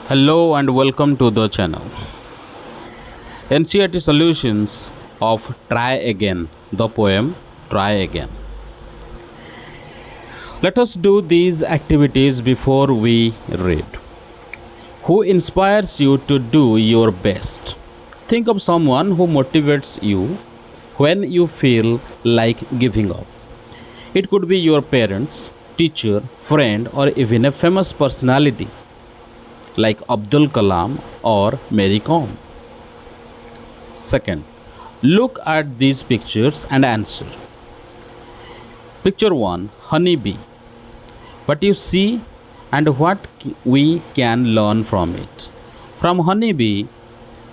Hello and welcome to the channel. Ncert solutions of Try Again, the poem Try Again. Let us do these activities before we read. Who inspires you to do your best? Think of someone who motivates you when you feel like giving up. It could be your parents, teacher, friend, or even a famous personality like Abdul Kalam or Mary Kom. Second, look at these pictures and answer. Picture 1, honeybee. What you see and what we can learn from it. From honeybee,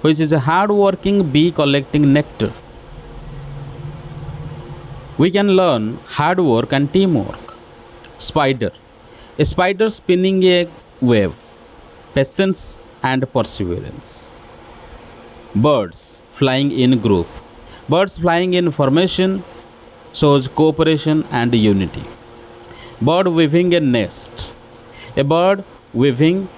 which is a hard-working bee collecting nectar, we can learn hard work and teamwork. Spider, a spider spinning a web, patience and perseverance. Birds flying in group. Birds flying in formation shows cooperation and unity. Bird weaving a nest. A bird weaving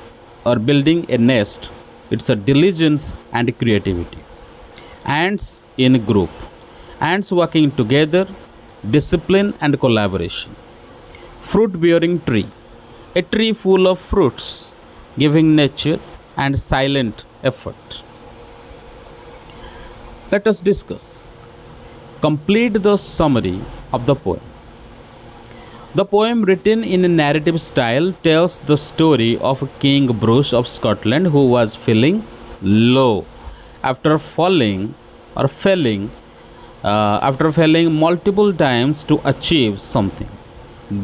or building a nest, it's a diligence and creativity. Ants in group. Ants working together, discipline and collaboration. Fruit bearing tree. A tree full of fruits, giving nature and silent effort. Let us discuss. Complete the summary of the poem. The poem, written in a narrative style, tells the story of King Bruce of Scotland who was feeling low after falling or failing after failing multiple times to achieve something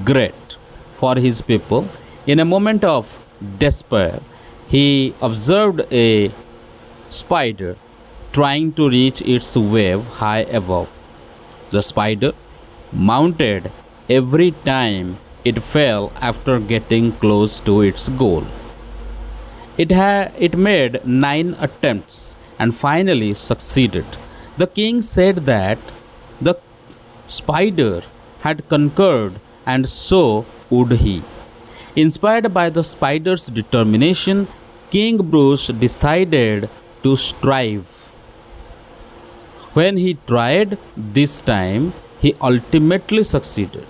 great for his people. In a moment of despair, he observed a spider trying to reach its web high above. The spider mounted every time it fell after getting close to its goal. It made 9 attempts and finally succeeded. The king said that the spider had conquered, and so would he. Inspired by the spider's determination, King Bruce decided to strive. When he tried this time, he ultimately succeeded.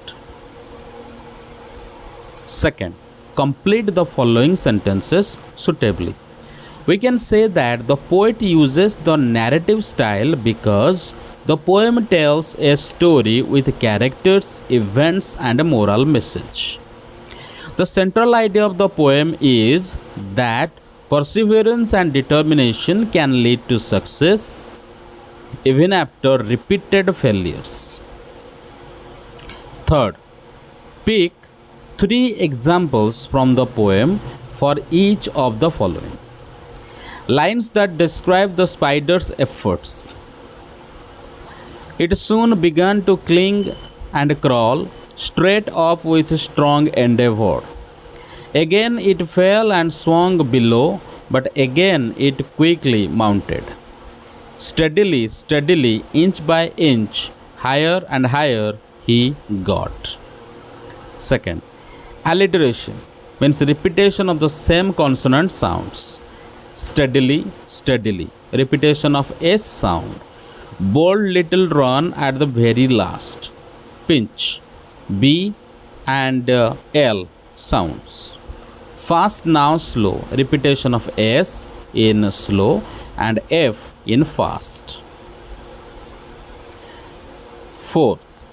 Second, complete the following sentences suitably. We can say that the poet uses the narrative style because the poem tells a story with characters, events, and a moral message. The central idea of the poem is that perseverance and determination can lead to success even after repeated failures. Third, pick 3 examples from the poem for each of the following. Lines that describe the spider's efforts. It soon began to cling and crawl straight up with strong endeavor. Again it fell and swung below, but again it quickly mounted. Steadily, steadily, inch by inch, higher and higher he got. Second, alliteration means repetition of the same consonant sounds. Steadily, steadily, repetition of S sound. Bold little run at the very last. Pinch, B and L sounds. Fast now slow, repetition of S in slow and F in fast. Fourth,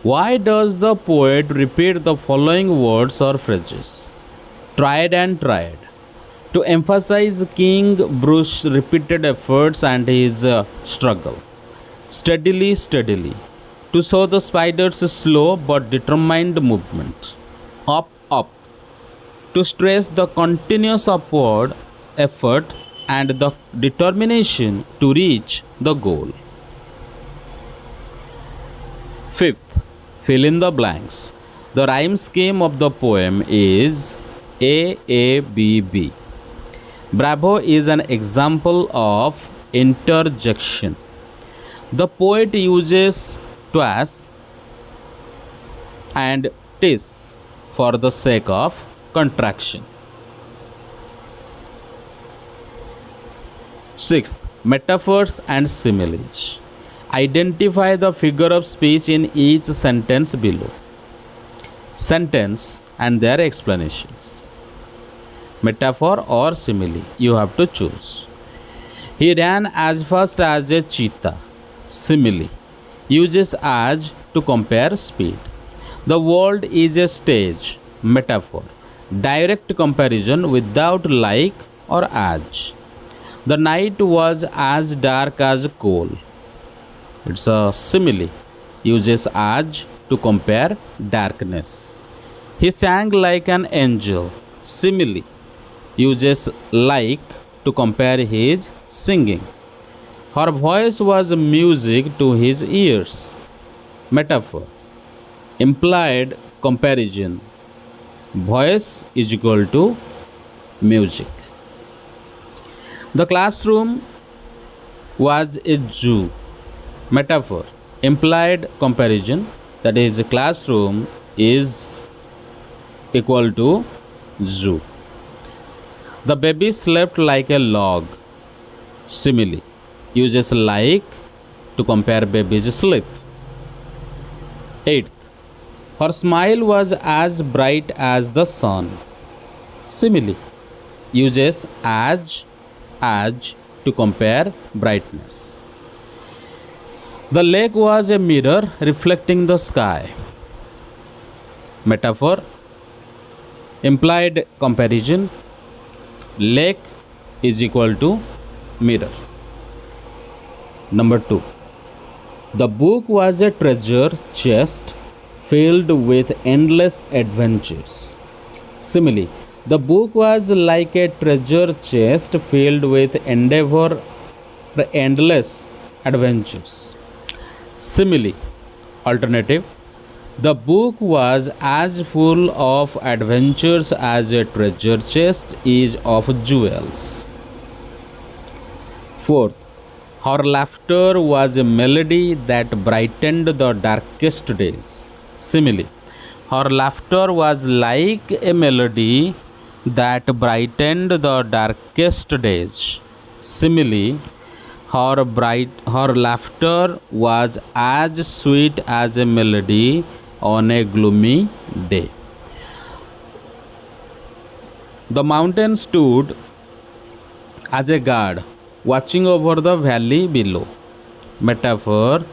why does the poet repeat the following words or phrases? Tried and tried. To emphasize King Bruce's repeated efforts and his struggle. Steadily, steadily. To show the spider's slow but determined movement. Up, up. To stress the continuous upward effort and the determination to reach the goal. Fifth, fill in the blanks. The rhyme scheme of the poem is A-A-B-B. Bravo is an example of interjection. The poet uses twas and tis for the sake of contraction. Sixth, metaphors and similes. Identify the figure of speech in each sentence below. Sentence and their explanations. Metaphor or simile, you have to choose. He ran as fast as a cheetah. Simile uses as to compare speed. The world is a stage. Metaphor, direct comparison without like or as. The night was as dark as coal. It's a simile, uses as to compare darkness. He sang like an angel. Simile, uses like to compare his singing. Her voice was music to his ears. Metaphor, implied comparison. Voice is equal to music. The classroom was a zoo. Metaphor, implied comparison, that is, classroom is equal to zoo. The baby slept like a log. Simile, uses like to compare baby's sleep. Eighth, her smile was as bright as the sun. Simile, uses as to compare brightness. The lake was a mirror reflecting the sky. Metaphor, implied comparison. Lake is equal to mirror. Number 2. The book was a treasure chest filled with endless adventures. Simile, the book was like a treasure chest filled with endless adventures. Simile, alternative, the book was as full of adventures as a treasure chest is of jewels. Fourth, her laughter was a melody that brightened the darkest days. Simile, her laughter was like a melody that brightened the darkest days. Simile, her laughter was as sweet as a melody on a gloomy day. The mountain stood as a guard watching over the valley below. Metaphor,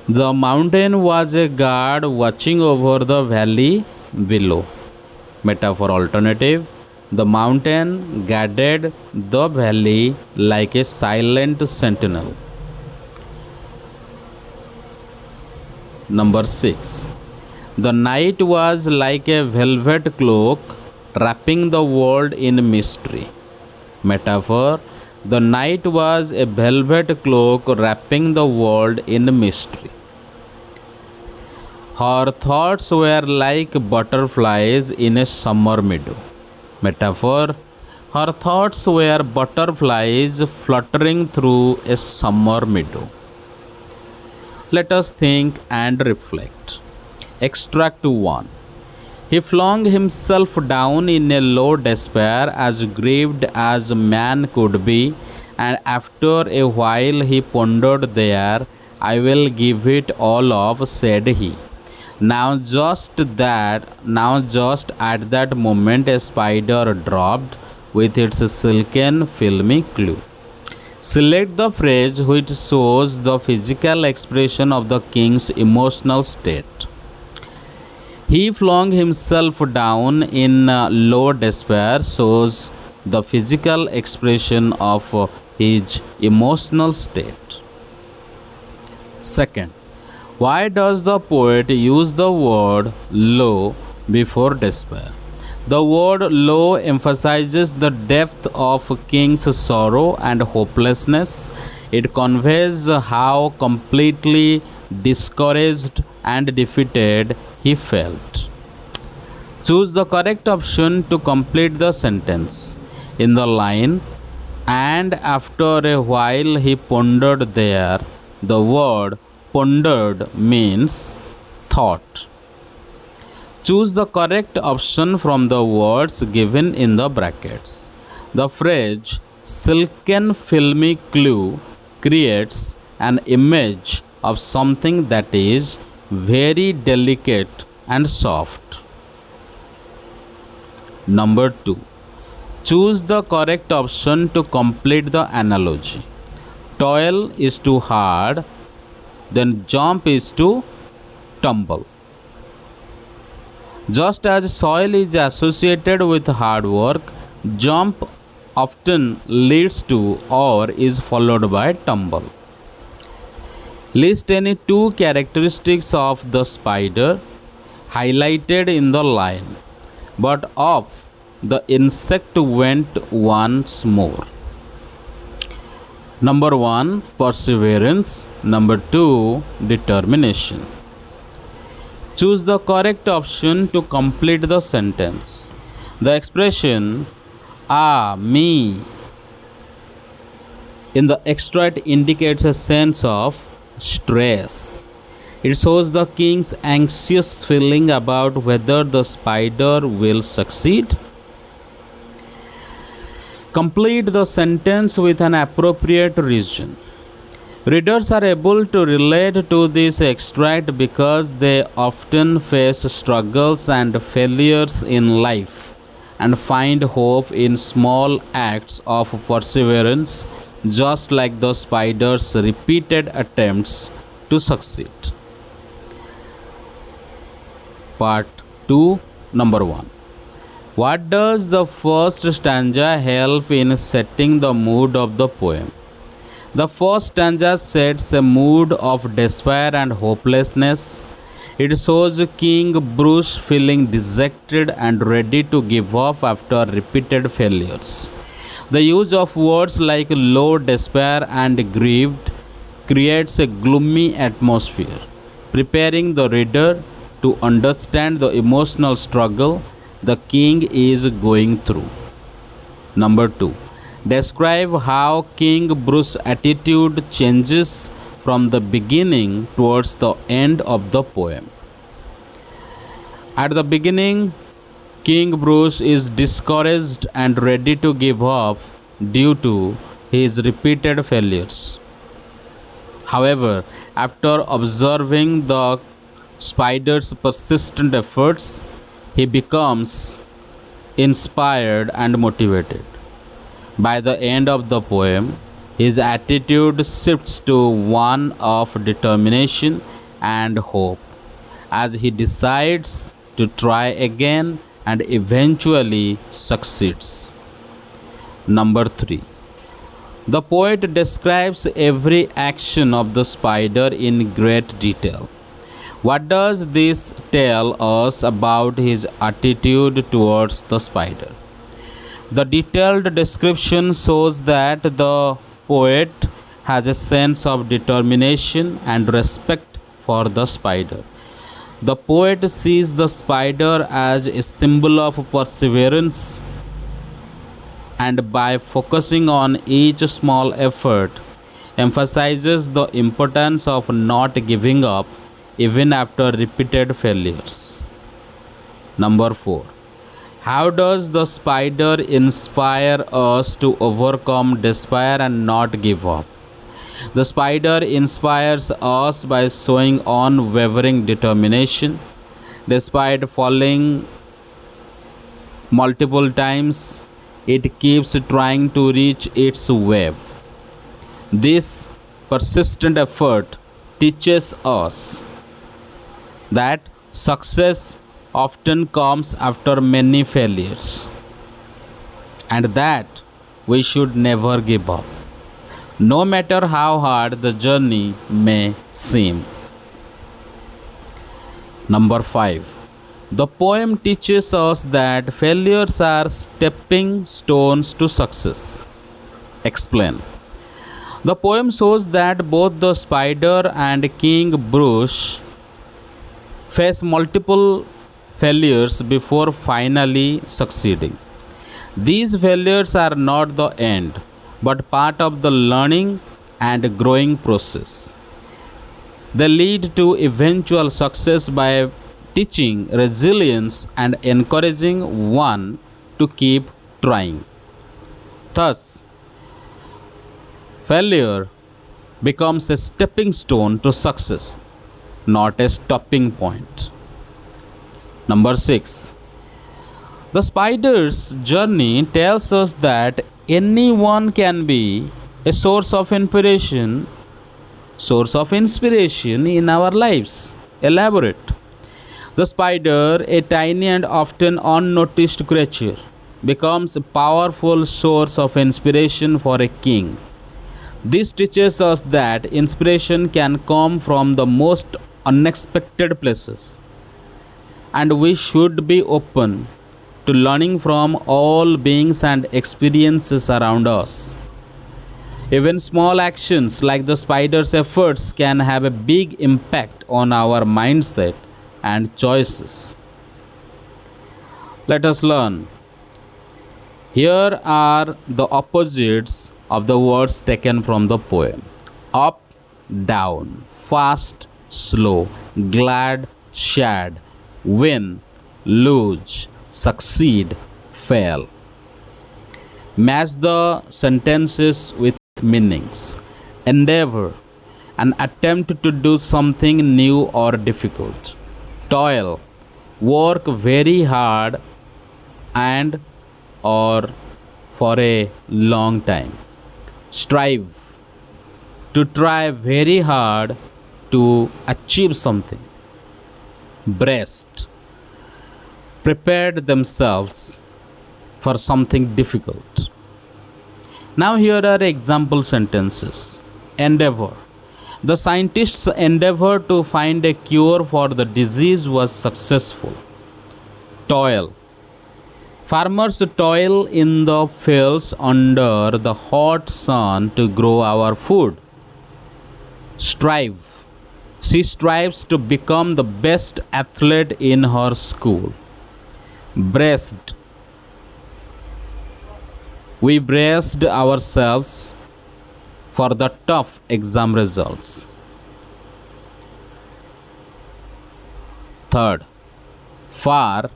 the mountain was a guard watching over the valley below. Metaphor alternative, the mountain guarded the valley like a silent sentinel. Number 6. The night was like a velvet cloak wrapping the world in mystery. Metaphor, the night was a velvet cloak wrapping the world in mystery. Her thoughts were like butterflies in a summer meadow. Metaphor, her thoughts were butterflies fluttering through a summer meadow. Let us think and reflect. Extract 1. He flung himself down in a low despair, as grieved as man could be, and after a while he pondered there. I will give it all up, said he. Now just at that moment a spider dropped with its silken filmy clue. Select the phrase which shows the physical expression of the king's emotional state. He flung himself down in low despair shows the physical expression of his emotional state. Second, why does the poet use the word low before despair? The word low emphasizes the depth of king's sorrow and hopelessness. It conveys how completely discouraged and defeated he felt. Choose the correct option to complete the sentence. In the line, and after a while he pondered there, the word pondered means thought. Choose the correct option from the words given in the brackets. The phrase silken filmy glue creates an image of something that is very delicate and soft. Number 2. Choose the correct option to complete the analogy. Toil is too hard, then jump is to tumble. Just as soil is associated with hard work, jump often leads to or is followed by tumble. List any two characteristics of the spider highlighted in the line, but off the insect went once more. Number 1, perseverance. Number 2, determination. Choose the correct option to complete the sentence. The expression me in the extract indicates a sense of stress. It shows the king's anxious feeling about whether the spider will succeed. Complete the sentence with an appropriate reason. Readers are able to relate to this extract because they often face struggles and failures in life and find hope in small acts of perseverance, just like the spider's repeated attempts to succeed. Part 2, Number 1. What does the first stanza help in setting the mood of the poem? The first stanza sets a mood of despair and hopelessness. It shows King Bruce feeling dejected and ready to give up after repeated failures. The use of words like low, despair, and grieved creates a gloomy atmosphere, preparing the reader to understand the emotional struggle the king is going through. Number 2. Describe how King Bruce's attitude changes from the beginning towards the end of the poem. At the beginning, King Bruce is discouraged and ready to give up due to his repeated failures. However, after observing the spider's persistent efforts, he becomes inspired and motivated. By the end of the poem, his attitude shifts to one of determination and hope as he decides to try again and eventually succeeds. Number 3. The poet describes every action of the spider in great detail. What does this tell us about his attitude towards the spider? The detailed description shows that the poet has a sense of determination and respect for the spider. The poet sees the spider as a symbol of perseverance, and by focusing on each small effort, emphasizes the importance of not giving up even after repeated failures. Number 4. How does the spider inspire us to overcome despair and not give up? The spider inspires us by showing unwavering determination. Despite falling multiple times, it keeps trying to reach its web. This persistent effort teaches us that success often comes after many failures, and that we should never give up, no matter how hard the journey may seem. Number 5. The poem teaches us that failures are stepping stones to success. Explain. The poem shows that both the spider and King Bruce face multiple failures before finally succeeding. These failures are not the end, but part of the learning and growing process. They lead to eventual success by teaching resilience and encouraging one to keep trying. Thus, Failure becomes a stepping stone to success, not a stopping point. Number 6. The spider's journey tells us that anyone can be a source of inspiration in our lives. Elaborate. The spider, a tiny and often unnoticed creature, becomes a powerful source of inspiration for a king. This teaches us that inspiration can come from the most unexpected places, and we should be open to learning from all beings and experiences around us. Even small actions like the spider's efforts can have a big impact on our mindset and choices. Let us learn. Here are the opposites of the words taken from the poem: up, down, fast, slow, glad, sad, win, lose, succeed, fail. Match the sentences with meanings. Endeavor, an attempt to do something new or difficult. Toil, work very hard and or for a long time. Strive, to try very hard to achieve something. Breast, prepared themselves for something difficult. Now, here are example sentences. Endeavor. The scientists' endeavor to find a cure for the disease was successful. Toil. Farmers toil in the fields under the hot sun to grow our food. Strive. She strives to become the best athlete in her school. Braced. We braced ourselves for the tough exam results. Third, far,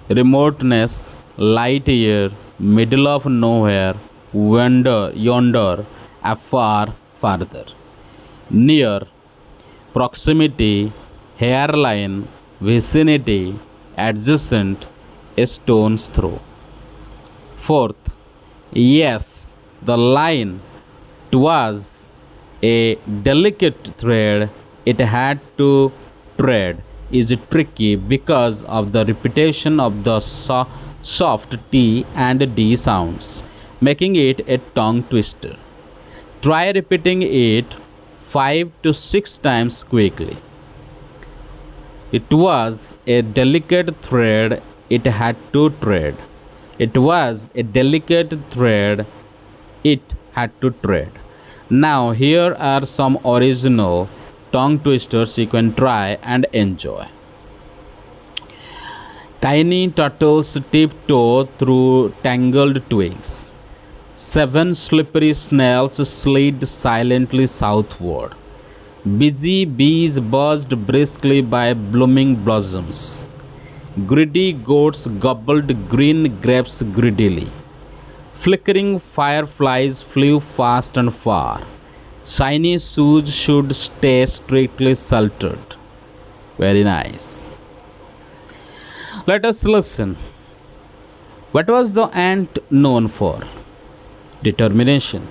remoteness, light year, middle of nowhere, yonder, afar, farther. Near, proximity, hairline, vicinity, adjacent, a stone's throw. Fourth, yes, the line. 'Twas a delicate thread it had to tread is tricky because of the repetition of the soft T and D sounds, making it a tongue twister. Try repeating it 5 to 6 times quickly. It was a delicate thread it had to tread. It was a delicate thread it had to tread. Now, here are some original tongue twisters you can try and enjoy. Tiny turtles tiptoe through tangled twigs. 7 slippery snails slid silently southward. Busy bees buzzed briskly by blooming blossoms. Greedy goats gobbled green grapes greedily. Flickering fireflies flew fast and far. Shiny shoes should stay strictly sheltered. Very nice. Let us listen. What was the ant known for? Determination.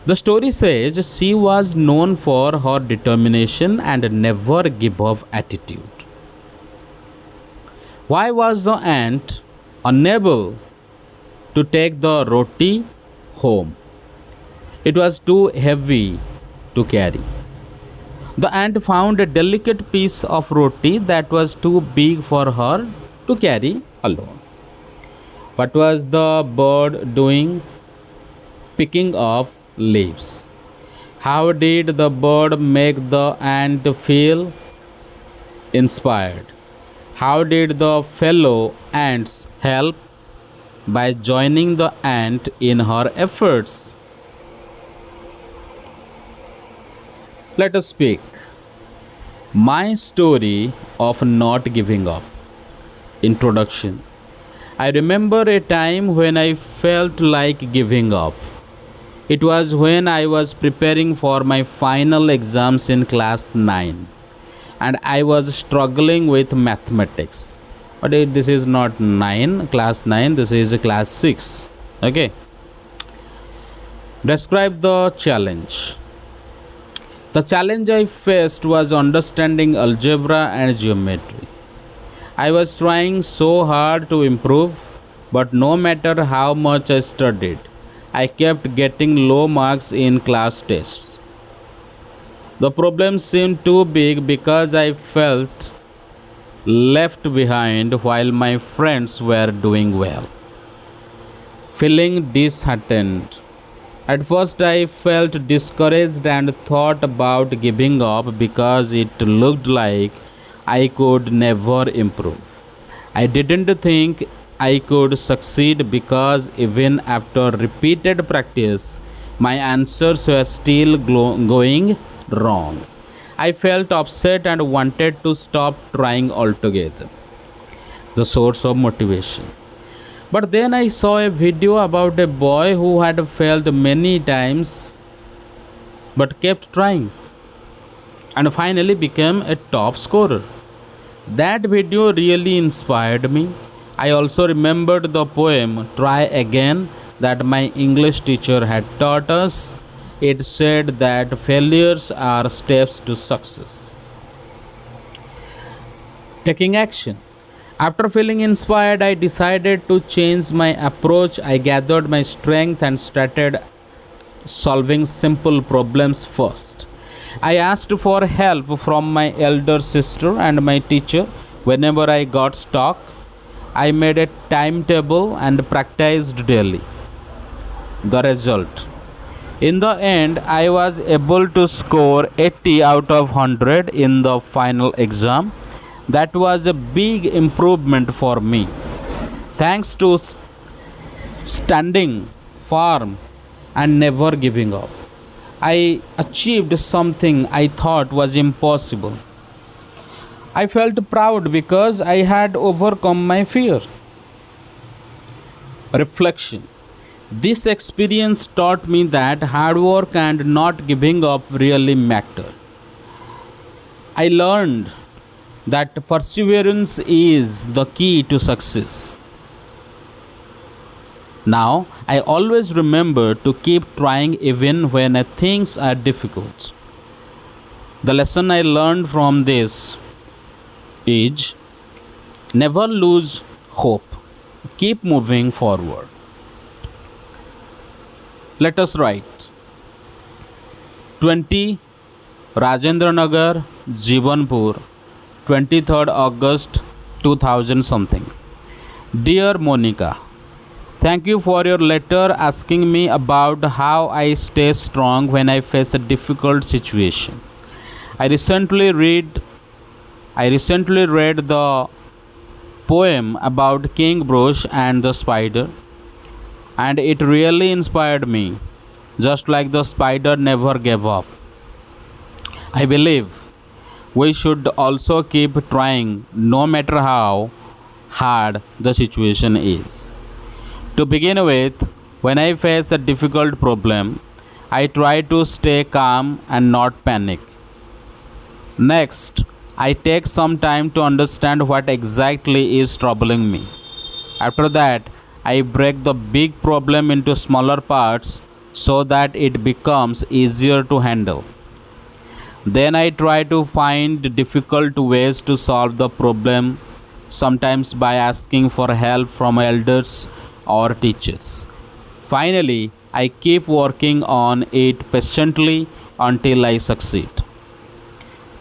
The story says she was known for her determination and never give up attitude. Why was the ant unable to take the roti home? It was too heavy to carry. The ant found a delicate piece of roti that was too big for her to carry alone. What was the bird doing? Picking off leaves. How did the bird make the ant feel? Inspired. How did the fellow ants help? By joining the ant in her efforts. Let us speak. My story of not giving up. Introduction. I remember a time when I felt like giving up. It was when I was preparing for my final exams in class 9 and I was struggling with mathematics. But this is not 9, class 9, this is class 6. Okay. Describe the challenge. The challenge I faced was understanding algebra and geometry. I was trying so hard to improve, but no matter how much I studied, I kept getting low marks in class tests. The problem seemed too big because I felt left behind while my friends were doing well. Feeling disheartened. At first, I felt discouraged and thought about giving up because it looked like I could never improve. I didn't think I could succeed because even after repeated practice, my answers were still going wrong. I felt upset and wanted to stop trying altogether. The source of motivation. But then I saw a video about a boy who had failed many times but kept trying and finally became a top scorer. That video really inspired me. I also remembered the poem Try Again that my English teacher had taught us. It said that failures are steps to success. Taking action. After feeling inspired, I decided to change my approach. I gathered my strength and started solving simple problems first. I asked for help from my elder sister and my teacher whenever I got stuck. I made a timetable and practiced daily. The result. In the end, I was able to score 80 out of 100 in the final exam. That was a big improvement for me. Thanks to standing firm and never giving up, I achieved something I thought was impossible. I felt proud because I had overcome my fear. Reflection. This experience taught me that hard work and not giving up really matter. I learned that perseverance is the key to success. Now, I always remember to keep trying even when things are difficult. The lesson I learned from this is never lose hope. Keep moving forward. Let us write 20 Rajendra Nagar, Jivanpur, 23rd August 2000 something. Dear Monica, thank you for your letter asking me about how I stay strong when I face a difficult situation. I recently read I recently read the poem about King Bruce and the spider, and it really inspired me, just like the spider never gave up. I believe we should also keep trying no matter how hard the situation is. To begin with, when I face a difficult problem, I try to stay calm and not panic. Next, I take some time to understand what exactly is troubling me. After that, I break the big problem into smaller parts so that it becomes easier to handle. Then I try to find difficult ways to solve the problem, sometimes by asking for help from elders or teachers. Finally, I keep working on it patiently until I succeed.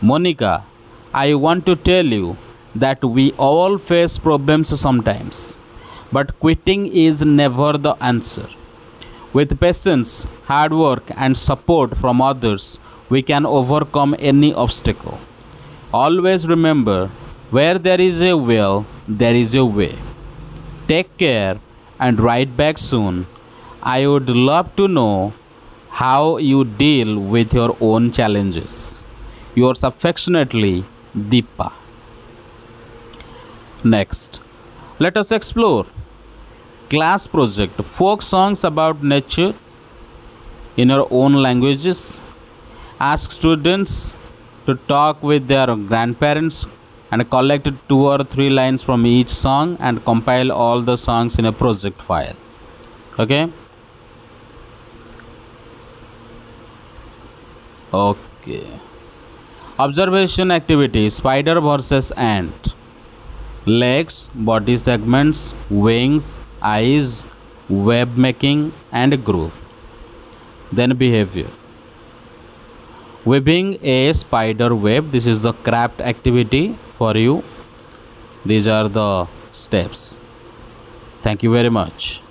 Monica, I want to tell you that we all face problems sometimes, but quitting is never the answer. With patience, hard work, and support from others, we can overcome any obstacle. Always remember, where there is a will, there is a way. Take care and write back soon. I would love to know how you deal with your own challenges. Yours affectionately, Deepa. Next, let us explore class project folk songs about nature. in your own languages. Ask students to talk with their grandparents and collect 2 or 3 lines from each song and compile all the songs in a project file. Okay. Okay. Observation activity: spider versus ant. Legs, body segments, wings, eyes, web making, and group. Then behavior. Weaving a spider web. This is the craft activity for you. These are the steps. Thank you very much.